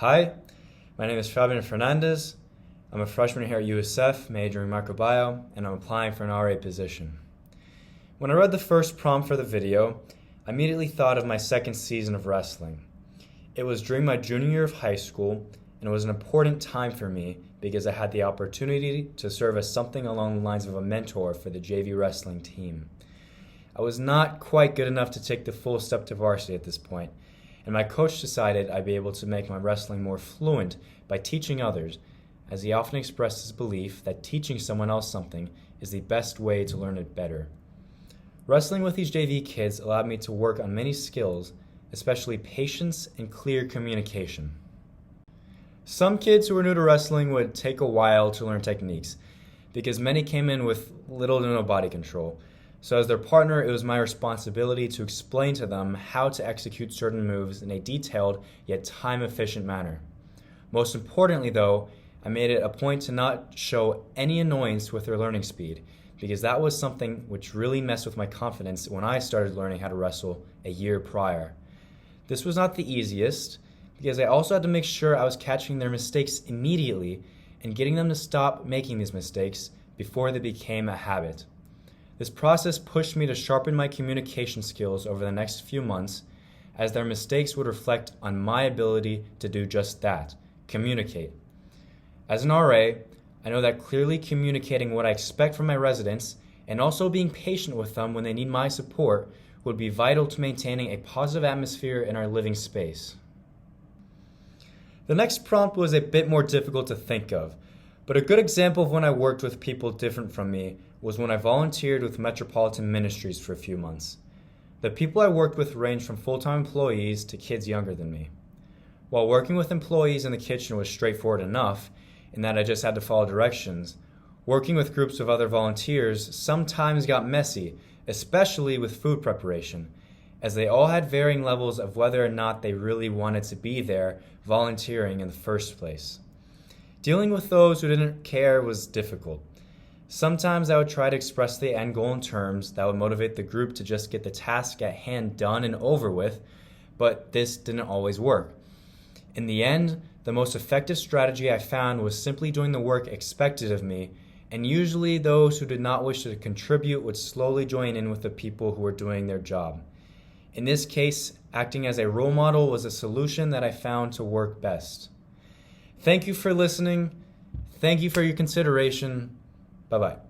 Hi, my name is Fabian Fernandez. I'm a freshman here at USF, majoring in microbiome, and I'm applying for an RA position. When I read the first prompt for the video, I immediately thought of my second season of wrestling. It was during my junior year of high school, and it was an important time for me because I had the opportunity to serve as something along the lines of a mentor for the JV wrestling team. I was not quite good enough to take the full step to varsity at this point, and my coach decided I'd be able to make my wrestling more fluent by teaching others, as he often expressed his belief that teaching someone else something is the best way to learn it better. Wrestling with these JV kids allowed me to work on many skills, especially patience and clear communication. Some kids who were new to wrestling would take a while to learn techniques, because many came in with little to no body control. So as their partner, it was my responsibility to explain to them how to execute certain moves in a detailed yet time-efficient manner. Most importantly though, I made it a point to not show any annoyance with their learning speed, because that was something which really messed with my confidence when I started learning how to wrestle a year prior. This was not the easiest, because I also had to make sure I was catching their mistakes immediately and getting them to stop making these mistakes before they became a habit. This process pushed me to sharpen my communication skills over the next few months, as their mistakes would reflect on my ability to do just that, communicate. As an RA, I know that clearly communicating what I expect from my residents and also being patient with them when they need my support would be vital to maintaining a positive atmosphere in our living space. The next prompt was a bit more difficult to think of, but a good example of when I worked with people different from me was when I volunteered with Metropolitan Ministries for a few months. The people I worked with ranged from full-time employees to kids younger than me. While working with employees in the kitchen was straightforward enough, in that I just had to follow directions, working with groups of other volunteers sometimes got messy, especially with food preparation, as they all had varying levels of whether or not they really wanted to be there volunteering in the first place. Dealing with those who didn't care was difficult. Sometimes I would try to express the end goal in terms that would motivate the group to just get the task at hand done and over with, but this didn't always work. In the end, the most effective strategy I found was simply doing the work expected of me, and usually those who did not wish to contribute would slowly join in with the people who were doing their job. In this case, acting as a role model was a solution that I found to work best. Thank you for listening. Thank you for your consideration. Bye-bye.